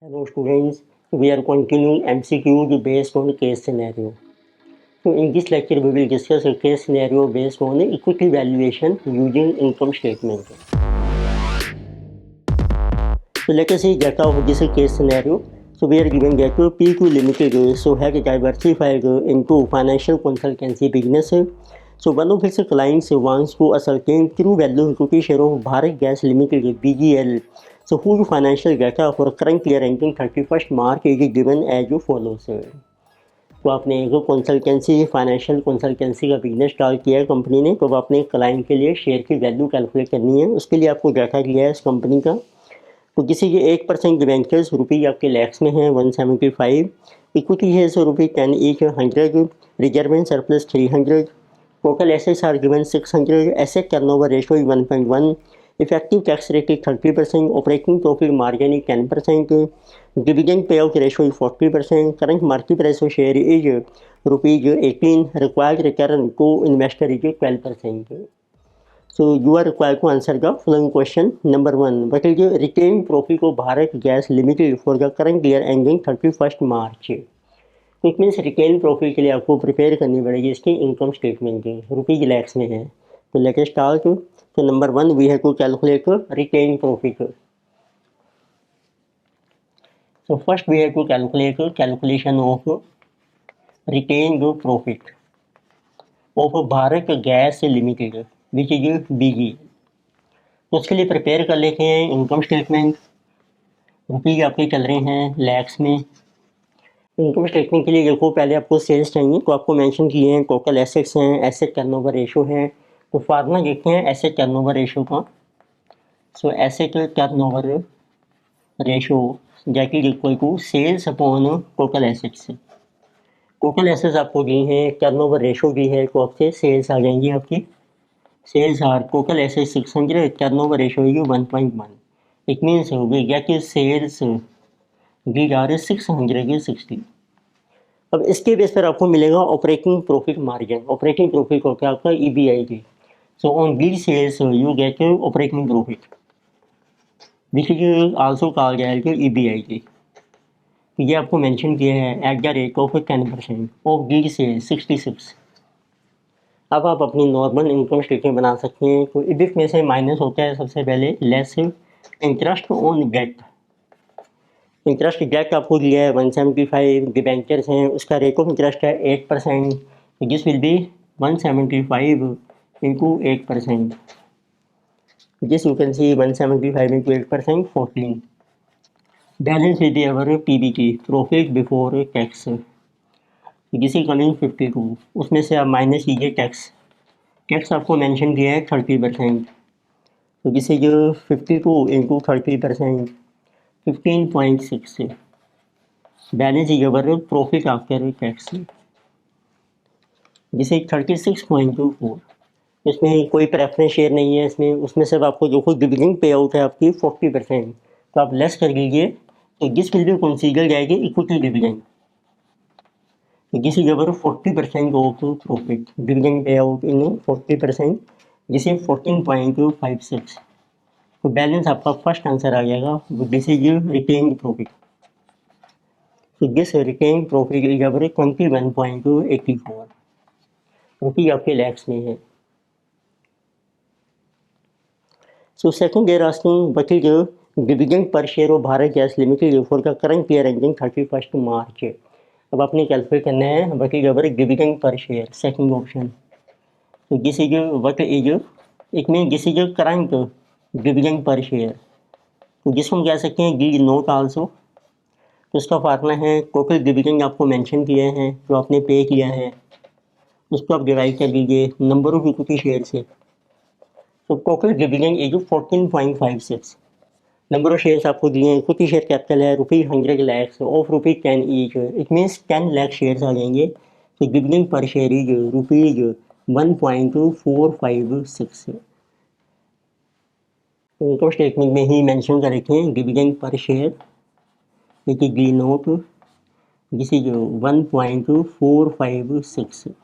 Hello students, we are continuing MCQ based on case scenario. So in this lecture we will discuss a case scenario based on equity valuation using income statement. So let us see that how this case scenario. So we are given that PQ Limited had diversified into financial consultancy business. So one of its clients wants to ascertain true value equity share of Bharat Gas Limited (BGL). So whose financial data for current year ending 31st March is given as follows. तो आपने एक consultancy financial consultancy का business start किया है company ने, तो अब अपने क्लाइंट के लिए शेयर की वैल्यू कैलकुलेट करनी है। उसके लिए आपको डाटा दिया है इस कंपनी का। तो किसी के 8% डिवेंचर्स रुपये आपके लैक्स में हैं 175, इक्विटी है so ₹10 each 100, reserve surplus 300, total assets are given 600, asset turnover ratio 1.1, effective tax rate is 30%, operating profit margin is 10%, dividend pay out ratio is 40%, current market price of share is ₹18, required return to investor is 12%. So you are required to answer the following question. Number 1. What is the retained profit of Bharat Gas Limited for the current year ending 31st March? तो it means retain profit के लिए आपको prepare करनी पड़ेगी इसकी income statement की, rupees lakhs में है। तो लेट अस स्टार्ट। तो number 1 we have to calculate retain profit. So first we have to calculate calculation of retained profit of Bharat Gas Limited which is BG। तो उसके लिए प्रिपेयर कर लेते हैं इनकम स्टेटमेंट। रुपीज आपके चल रहे हैं लैक्स में। इनकम स्टेटमेंट के लिए देखो पहले आपको सेल्स चाहिए, तो आपको मेंशन किए हैं टोटल एसेट्स हैं, एसेट टर्नओवर रेशियो है। तो फार्मूला देखते हैं एसेट टर्नओवर रेशियो का। So asset turnover ratio that is equal to sales upon total assets. Total assets आपको दी हैं, टर्नओवर रेशियो भी है, तो आपसे सेल्स आ जाएंगी आपकी। Sales are total assets 600, turnover ratio is 1.1. It means we get sales these are 660. अब इसके बेस पर आपको मिलेगा operating profit margin. Operating profit होता है आपका EBIT। So on these sales you get operating profit which is also called as EBIT। ये आपको मेंशन किया है at the rate of 10% of these sales 66। अब आप अपनी नॉर्मल इनकम स्टेटमेंट बना सकते हैं। तो इबिट में से माइनस होता है सबसे पहले less interest on debt. Interest debt आपको दिया है 175, डिबेंचर्स हैं उसका रेट ऑफ इंटरेस्ट है 8%। This will B 175 into 8%। This you can see 175 into 8% 14। Balance will be our PBT profit before tax. किसी कमिंग 52, उसमें से आप माइनस कीजिए टैक्स। टैक्स आपको मेंशन किया है 30%। तो किसी जो 52 into 30% 15.6 balance is profit after tax. जिसे 36.24, इसमें कोई प्रेफरेंस शेयर नहीं है इसमें, उसमें सिर्फ आपको जो कुछ डिविडेंड पे आउट है आपकी 40%, तो आप लेस कर लीजिए। तो दिस विल बी कंसीडर जाएगी equity dividend. This is our 40% of profit, dividend payout in 40%, this is 14.56। तो बैलेंस आपका फर्स्ट आंसर आ जाएगा। This is retained profit. तो this retained profit is our 21.84 रुपये आपके लैक्स में है। So second they're asking what is dividend पर share of Bharat gas limited for the current year ending 31st March. अब आपने कैलकुलेट करना है व्हाट इज अवर डिविडेंड पर शेयर, सेकंड ऑप्शन। तो this is what is it mean this is current dividend पर share. तो जिसको हम कह सकते हैं डी नोट आल्सो। तो उसका फार्मूला है टोटल डिविडेंड आपको मेंशन किए हैं जो आपने पे किया है, उसको आप डिवाइड कर दीजिए नंबर ऑफ इक्विटी शेयर से। तो total dividend is 14.56। Number of shares आपको दिए हैं, इक्विटी शेयर कैपिटल है ₹100 lakhs of ₹10 each, it means 10 lakh shares आ जाएंगे। तो dividend per share is ₹1.456। Income statement में ही मेंशन कर रखे हैं डिविडेंड पर share, which is D naught. This is 1.456.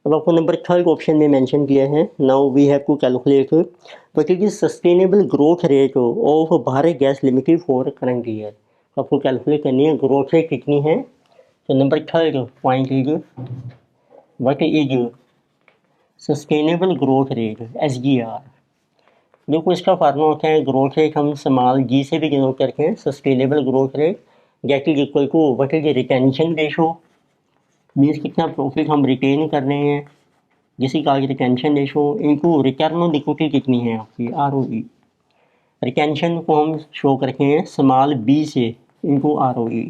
अब आपको नंबर थर्ड ऑप्शन में मेंशन किया है, now we have to calculate what is sustainable growth rate of Bharat gas limited for current year. आपको कैलकुलेट करनी है ग्रोथ रेट कितनी है। तो number third point is what is sustainable growth rate SGR। देखो इसका फार्मूला होता है, ग्रोथ रेट हम स्मॉल g से भी डिनोट करते हैं। Sustainable growth rate get is equal to what is retention ratio, means कितना प्रॉफिट हम रिटेन कर रहे हैं, जिसकी कहा retention ratio, into return on equity कितनी है आपकी ROE। रिटेंशन को हम शो करते हैं स्मॉल b से इनटू ROE।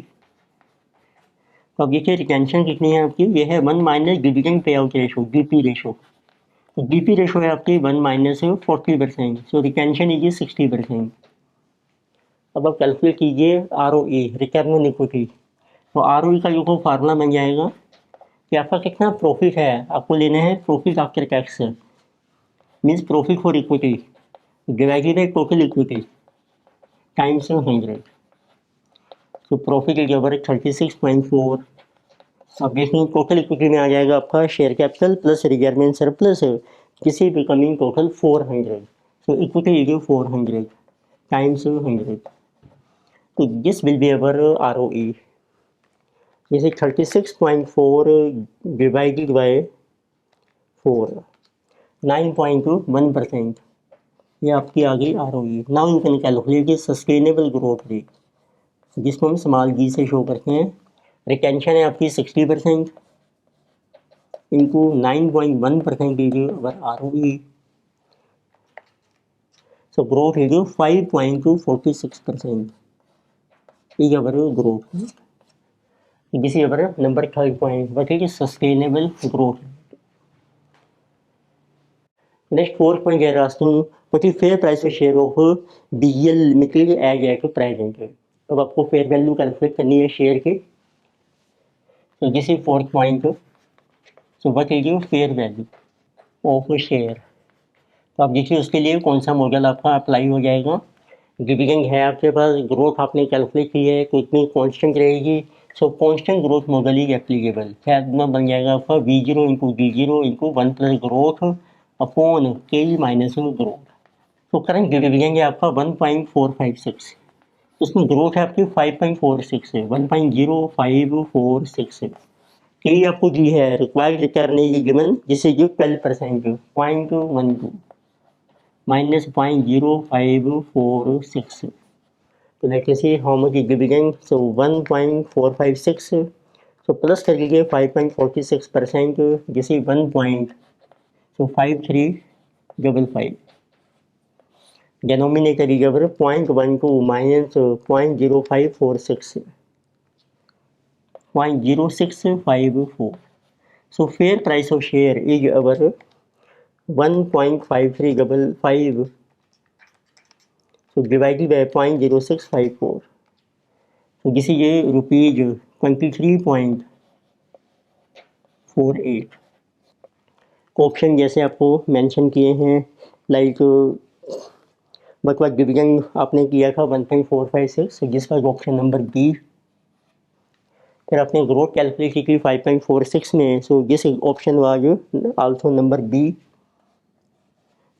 तो अब देखिए रिटेंशन कितनी है आपकी, ये है 1 minus dividend pay out ratio DP ratio. तो DP रेशो है आपकी 1 माइनस 40%, सो रिटेंशन इज 60%। अब आप कैलकुलेट कीजिए ROE, रिटर्न ऑन इक्विटी। तो ROE का जो फार्मूला बन जाएगा कि आपका कितना प्रॉफिट है, आपको लेना है profit after tax, means profit for equity divided by total equity times 100। तो प्रॉफिट इज ओवर 36.4। अब इसमें टोटल इक्विटी में आ जाएगा आपका share capital plus reserve surplus किसी becoming total 400। So equity is 400 times 100। तो this will be our ROE। जैसे 36.4 डिवाइडेड बाय 4, 9.1%, ये आपकी आ गई ROE। Now you can calculate sustainable growth rate, जिसको हम स्मॉल g से शो करते हैं। रिटेंशन है आपकी 60% into 9.1% is our ROE। So growth is 5.46% is our growth. This is our number third point, what is sustainable growth. Next fourth point है asking what is fair price of share of BEL limited as at present. अब आपको fair value calculate करनी है share की। So this is fourth point. So what is your fair value of share। तो आप देखिए उसके लिए कौन सा मॉडल आपका अप्लाई हो जाएगा। डिविडेंड है आपके पास, ग्रोथ आपने कैलकुलेट की है तो इतनी कांस्टेंट रहेगी। सो कांस्टेंट ग्रोथ मॉडल ही एप्लीकेबल है। बन जाएगा आपका V0 into D0 into 1 plus growth upon K minus growth. तो करंट डिविडेंड है आपका 1.456, उसमें ग्रोथ है आपकी 5.46 है, 1.0546 है। ये आपको दी है रिक्वायर्ड रिटर्न इज गिवन, जिसे जो 12% 0.12 माइनस 0.0546। तो let us see how much is dividend. So 1.456, so plus कर लीजिए 5.46%, जिसे 1.5355। Denominator is our 0.12 minus 0.0546 0.0654। So fair price of share is our 1.5355, so divided by 0.0654, so this is rupees 23.48। Option जैसे आपको mention किए हैं, like but dividend आपने किया था 1.456, जिसका ऑप्शन नंबर बी। फिर आपने ग्रोथ कैलकुलेट की 5.46 में, so this option was also number B.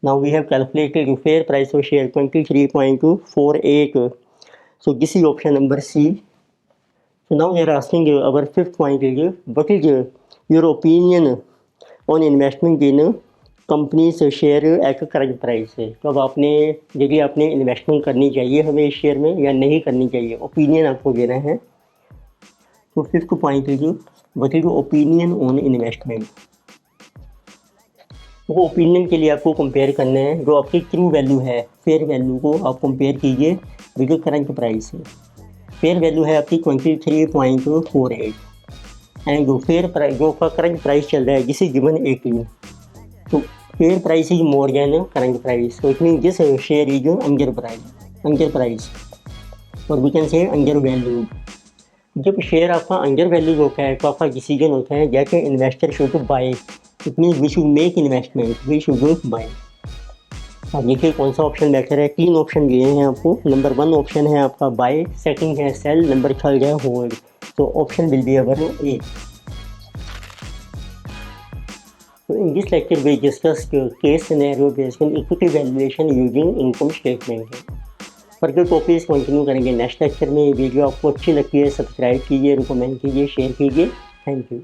Now we have calculated fair price of share 23.48, so this is option number C. So now we are asking our fifth point is what is your opinion on investment in companies share at current price. तो अब आपने यदि आपने investment करनी चाहिए हमें इस share में या नहीं करनी चाहिए, ओपिनियन आपको देना है। तो fifth point is what is opinion on investment. वो ओपिनियन के लिए आपको कंपेयर करना है जो आपकी ट्रू वैल्यू है, फेयर वैल्यू को आप कंपेयर कीजिए with current price. Fair value है आपकी 23.48 एंड जो जो का करंट प्राइस चल रहा है जिसे गिवन 18, तो fair price is more than current price, तो it mean this share is under price और we can say under value. जब शेयर आपका अंडर वैल्यू होता है तो आपका डिसीजन होता है जैसे investor should buy, it mean we should make investment, we should buy. अब देखिए कौन सा ऑप्शन बेटर है। 3 ऑप्शन दिए हैं आपको। नंबर 1 ऑप्शन है आपका बाय, सेकंड है सेल, नंबर 3 है होल्ड। तो option will be our A. So in this lecture we discussed case scenario based on equity valuation using income statement. Further topics continue करेंगे next lecture में। ये video आपको अच्छी लगती है सब्सक्राइब कीजिए, रिकमेंड कीजिए, शेयर कीजिए। Thank you.